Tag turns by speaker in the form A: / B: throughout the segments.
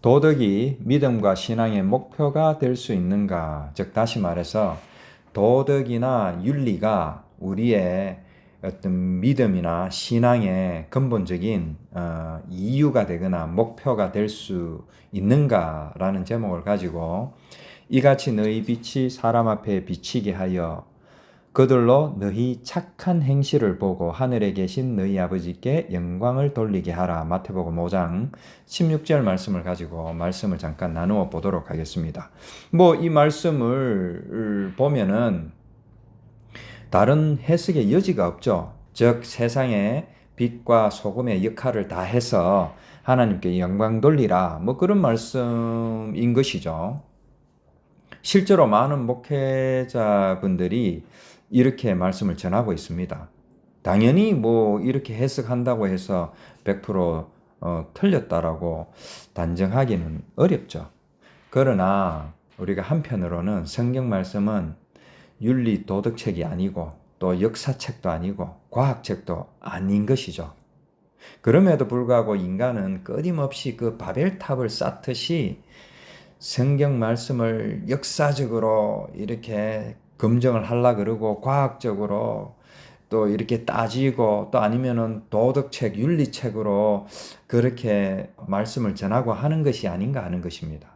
A: 도덕이 믿음과 신앙의 목표가 될 수 있는가? 즉, 다시 말해서 도덕이나 윤리가 우리의 어떤 믿음이나 신앙의 근본적인 이유가 되거나 목표가 될 수 있는가라는 제목을 가지고 이같이 너희 빛이 사람 앞에 비치게 하여 그들로 너희 착한 행실을 보고 하늘에 계신 너희 아버지께 영광을 돌리게 하라. 마태복음 5장 16절 말씀을 가지고 말씀을 잠깐 나누어 보도록 하겠습니다. 이 말씀을 보면은 다른 해석의 여지가 없죠. 즉 세상에 빛과 소금의 역할을 다 해서 하나님께 영광 돌리라. 그런 말씀인 것이죠. 실제로 많은 목회자분들이 이렇게 말씀을 전하고 있습니다. 당연히 이렇게 해석한다고 해서 100% 틀렸다라고 단정하기는 어렵죠. 그러나 우리가 한편으로는 성경 말씀은 윤리 도덕책이 아니고 또 역사책도 아니고 과학책도 아닌 것이죠. 그럼에도 불구하고 인간은 끊임없이 그 바벨탑을 쌓듯이 성경 말씀을 역사적으로 이렇게 검증을 하려 그러고 과학적으로 또 이렇게 따지고 또 아니면은 도덕책, 윤리책으로 그렇게 말씀을 전하고 하는 것이 아닌가 하는 것입니다.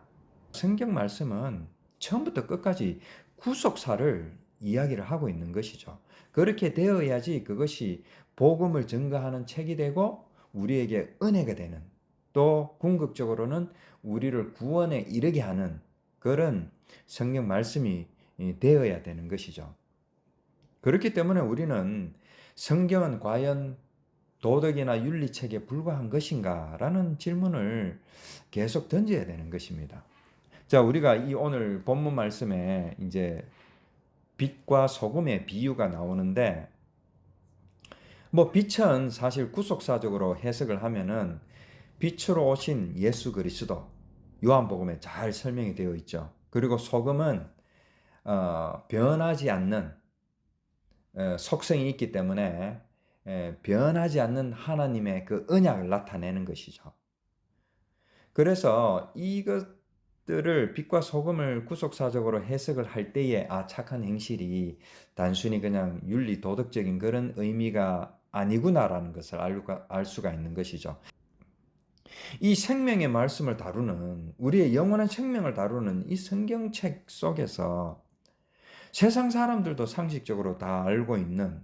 A: 성경 말씀은 처음부터 끝까지 구속사를 이야기를 하고 있는 것이죠. 그렇게 되어야지 그것이 복음을 증거하는 책이 되고 우리에게 은혜가 되는, 또 궁극적으로는 우리를 구원에 이르게 하는 그런 성경 말씀이 되어야 되는 것이죠. 그렇기 때문에 우리는 성경은 과연 도덕이나 윤리책에 불과한 것인가? 라는 질문을 계속 던져야 되는 것입니다. 자, 우리가 이 오늘 본문 말씀에 이제 빛과 소금의 비유가 나오는데, 빛은 사실 구속사적으로 해석을 하면은 빛으로 오신 예수 그리스도, 요한복음에 잘 설명이 되어 있죠. 그리고 소금은 변하지 않는 속성이 있기 때문에 변하지 않는 하나님의 그 언약을 나타내는 것이죠. 그래서 이것들을 빛과 소금을 구속사적으로 해석을 할 때에 착한 행실이 단순히 그냥 윤리 도덕적인 그런 의미가 아니구나라는 것을 알 수가 있는 것이죠. 이 생명의 말씀을 다루는, 우리의 영원한 생명을 다루는 이 성경책 속에서 세상 사람들도 상식적으로 다 알고 있는,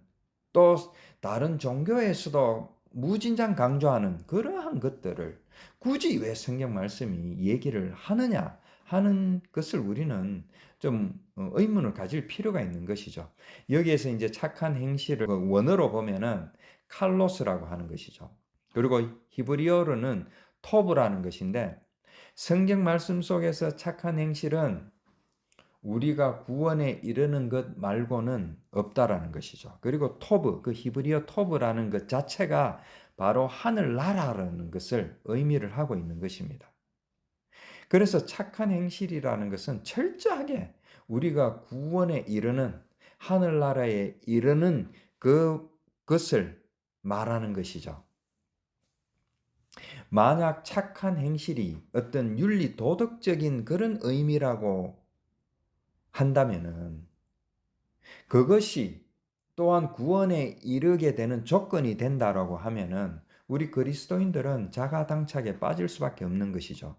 A: 또 다른 종교에서도 무진장 강조하는 그러한 것들을 굳이 왜 성경 말씀이 얘기를 하느냐 하는 것을 우리는 좀 의문을 가질 필요가 있는 것이죠. 여기에서 이제 착한 행실을 원어로 보면은 칼로스라고 하는 것이죠. 그리고 히브리어로는 토브라는 것인데, 성경 말씀 속에서 착한 행실은 우리가 구원에 이르는 것 말고는 없다라는 것이죠. 그리고 토브, 그 히브리어 토브라는 것 자체가 바로 하늘나라라는 것을 의미를 하고 있는 것입니다. 그래서 착한 행실이라는 것은 철저하게 우리가 구원에 이르는, 하늘나라에 이르는 그것을 말하는 것이죠. 만약 착한 행실이 어떤 윤리 도덕적인 그런 의미라고 한다면은 그것이 또한 구원에 이르게 되는 조건이 된다라고 하면은 우리 그리스도인들은 자가당착에 빠질 수밖에 없는 것이죠.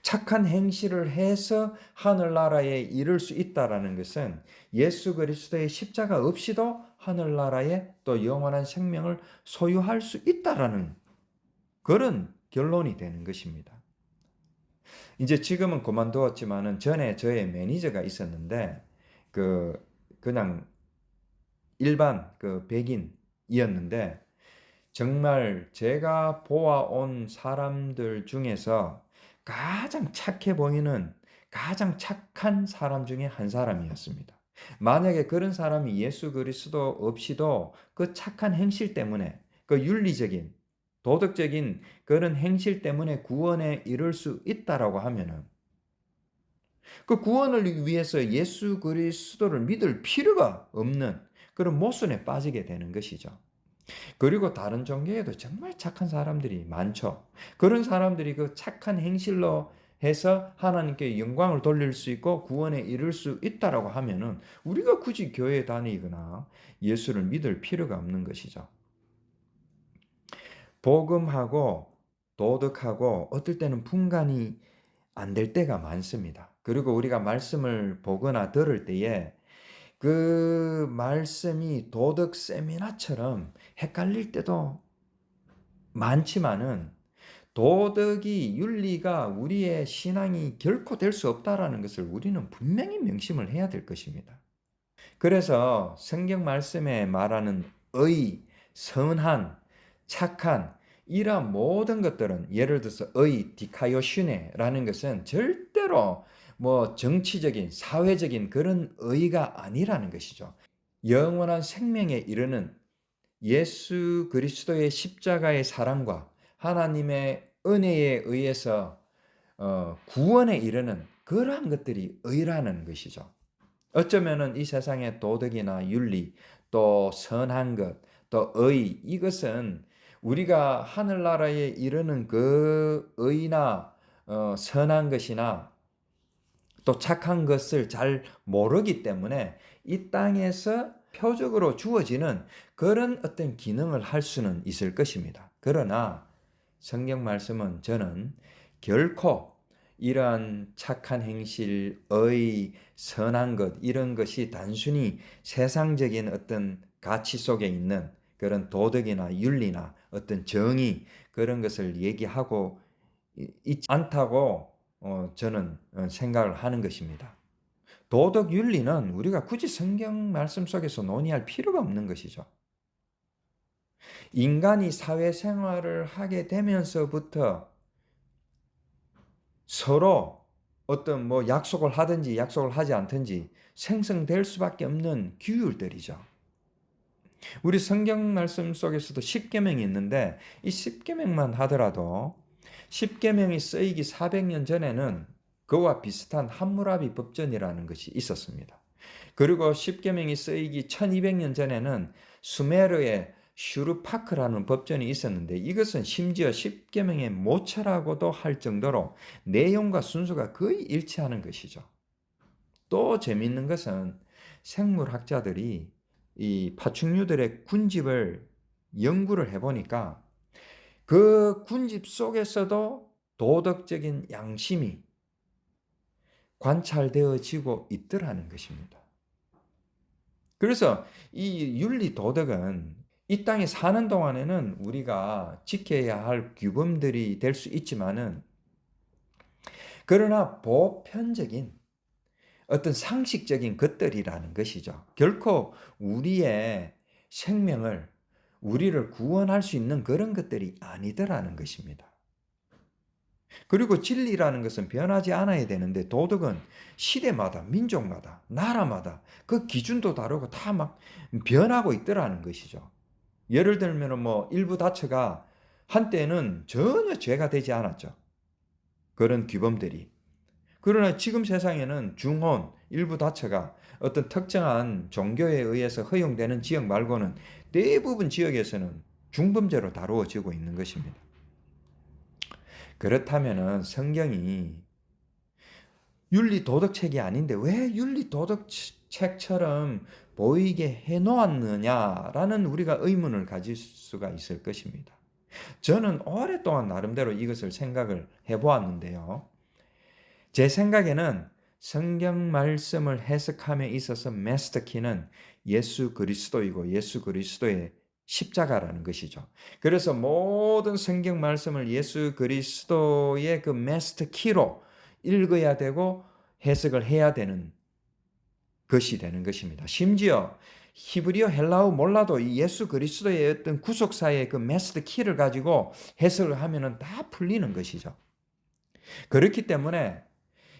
A: 착한 행실을 해서 하늘나라에 이를 수 있다라는 것은 예수 그리스도의 십자가 없이도 하늘나라에 또 영원한 생명을 소유할 수 있다라는 그런 결론이 되는 것입니다. 이제 지금은 그만두었지만은 전에 저의 매니저가 있었는데 그냥 일반 백인이었는데 정말 제가 보아온 사람들 중에서 가장 착해 보이는 가장 착한 사람 중에 한 사람이었습니다. 만약에 그런 사람이 예수 그리스도 없이도 그 착한 행실 때문에 그 윤리적인 도덕적인 그런 행실 때문에 구원에 이를 수 있다라고 하면은 그 구원을 위해서 예수 그리스도를 믿을 필요가 없는 그런 모순에 빠지게 되는 것이죠. 그리고 다른 종교에도 정말 착한 사람들이 많죠. 그런 사람들이 그 착한 행실로 해서 하나님께 영광을 돌릴 수 있고 구원에 이를 수 있다라고 하면은 우리가 굳이 교회에 다니거나 예수를 믿을 필요가 없는 것이죠. 복음하고 도덕하고 어떨 때는 분간이 안 될 때가 많습니다. 그리고 우리가 말씀을 보거나 들을 때에 그 말씀이 도덕 세미나처럼 헷갈릴 때도 많지만은 도덕이 윤리가 우리의 신앙이 결코 될 수 없다라는 것을 우리는 분명히 명심을 해야 될 것입니다. 그래서 성경 말씀에 말하는 의, 선한, 착한 이러한 모든 것들은 예를 들어서 의, 디카요슈네라는 것은 절대로 뭐 정치적인, 사회적인 그런 의가 아니라는 것이죠. 영원한 생명에 이르는 예수 그리스도의 십자가의 사랑과 하나님의 은혜에 의해서 구원에 이르는 그러한 것들이 의라는 것이죠. 어쩌면은 이 세상의 도덕이나 윤리, 또 선한 것, 또 의, 이것은 우리가 하늘나라에 이르는 그 의나 선한 것이나 또 착한 것을 잘 모르기 때문에 이 땅에서 표적으로 주어지는 그런 어떤 기능을 할 수는 있을 것입니다. 그러나 성경 말씀은 저는 결코 이러한 착한 행실, 의, 선한 것, 이런 것이 단순히 세상적인 어떤 가치 속에 있는 그런 도덕이나 윤리나 어떤 정의, 그런 것을 얘기하고 있지 않다고 저는 생각을 하는 것입니다. 도덕 윤리는 우리가 굳이 성경 말씀 속에서 논의할 필요가 없는 것이죠. 인간이 사회생활을 하게 되면서부터 서로 어떤 뭐 약속을 하든지 약속을 하지 않든지 생성될 수밖에 없는 규율들이죠. 우리 성경 말씀 속에서도 십계명이 있는데 이 십계명만 하더라도 십계명이 쓰이기 400년 전에는 그와 비슷한 함무라비 법전이라는 것이 있었습니다. 그리고 십계명이 쓰이기 1200년 전에는 수메르의 슈르파크라는 법전이 있었는데 이것은 심지어 십계명의 모처라고도 할 정도로 내용과 순서가 거의 일치하는 것이죠. 또 재미있는 것은 생물학자들이 이 파충류들의 군집을 연구를 해보니까 그 군집 속에서도 도덕적인 양심이 관찰되어지고 있더라는 것입니다. 그래서 이 윤리 도덕은 이 땅에 사는 동안에는 우리가 지켜야 할 규범들이 될 수 있지만은 그러나 보편적인 어떤 상식적인 것들이라는 것이죠. 결코 우리의 생명을 우리를 구원할 수 있는 그런 것들이 아니더라는 것입니다. 그리고 진리라는 것은 변하지 않아야 되는데 도덕은 시대마다 민족마다 나라마다 그 기준도 다르고 다 막 변하고 있더라는 것이죠. 예를 들면 뭐 일부 다처가 한때는 전혀 죄가 되지 않았죠. 그런 규범들이. 그러나 지금 세상에는 중혼, 일부 다처가 어떤 특정한 종교에 의해서 허용되는 지역 말고는 대부분 지역에서는 중범죄로 다루어지고 있는 것입니다. 그렇다면은 성경이 윤리 도덕책이 아닌데 왜 윤리 도덕책처럼 보이게 해 놓았느냐라는 우리가 의문을 가질 수가 있을 것입니다. 저는 오랫동안 나름대로 이것을 생각을 해 보았는데요. 제 생각에는 성경 말씀을 해석함에 있어서 마스터 키는 예수 그리스도이고 예수 그리스도의 십자가라는 것이죠. 그래서 모든 성경 말씀을 예수 그리스도의 그 마스터 키로 읽어야 되고 해석을 해야 되는 것이 되는 것입니다. 심지어 히브리어 헬라어 몰라도 이 예수 그리스도의 어떤 구속사의 그 마스터 키를 가지고 해석을 하면은 다 풀리는 것이죠. 그렇기 때문에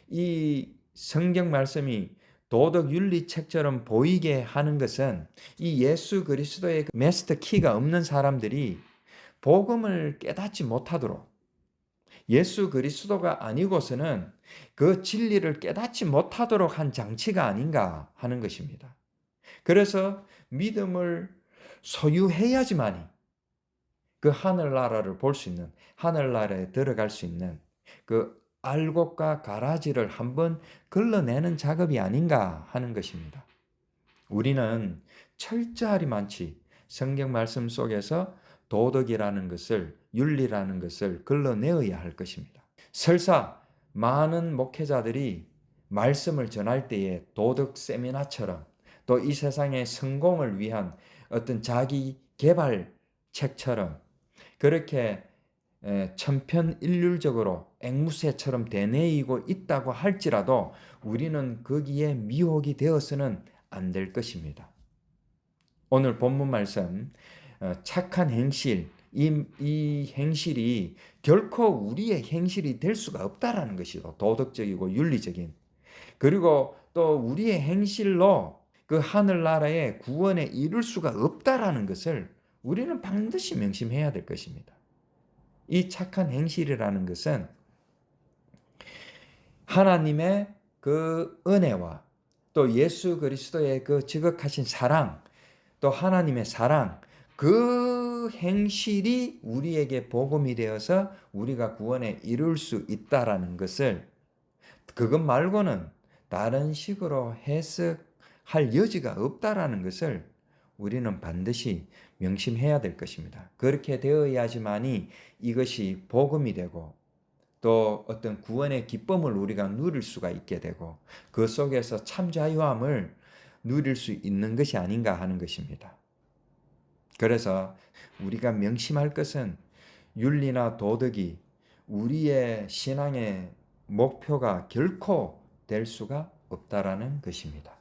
A: 이 성경 말씀이 도덕 윤리 책처럼 보이게 하는 것은 이 예수 그리스도의 그 마스터 키가 없는 사람들이 복음을 깨닫지 못하도록 예수 그리스도가 아니고서는 그 진리를 깨닫지 못하도록 한 장치가 아닌가 하는 것입니다. 그래서 믿음을 소유해야지만이 그 하늘나라를 볼 수 있는, 하늘나라에 들어갈 수 있는 그 알곡과 가라지를 한번 걸러내는 작업이 아닌가 하는 것입니다. 우리는 철저하리만치 성경 말씀 속에서 도덕이라는 것을, 윤리라는 것을 걸러내어야 할 것입니다. 설사 많은 목회자들이 말씀을 전할 때에 도덕 세미나처럼 또 이 세상의 성공을 위한 어떤 자기 개발 책처럼 그렇게 천편일률적으로 앵무새처럼 되뇌이고 있다고 할지라도 우리는 거기에 미혹이 되어서는 안 될 것입니다. 오늘 본문 말씀 착한 행실, 이 행실이 결코 우리의 행실이 될 수가 없다라는 것이죠. 도덕적이고 윤리적인. 그리고 또 우리의 행실로 그 하늘나라의 구원에 이룰 수가 없다라는 것을 우리는 반드시 명심해야 될 것입니다. 이 착한 행실이라는 것은 하나님의 그 은혜와 또 예수 그리스도의 그 지극하신 사랑, 또 하나님의 사랑, 그 행실이 우리에게 복음이 되어서 우리가 구원에 이룰 수 있다라는 것을, 그것 말고는 다른 식으로 해석할 여지가 없다라는 것을 우리는 반드시 명심해야 될 것입니다. 그렇게 되어야지만이 이것이 복음이 되고 또 어떤 구원의 기쁨을 우리가 누릴 수가 있게 되고 그 속에서 참 자유함을 누릴 수 있는 것이 아닌가 하는 것입니다. 그래서 우리가 명심할 것은 윤리나 도덕이 우리의 신앙의 목표가 결코 될 수가 없다라는 것입니다.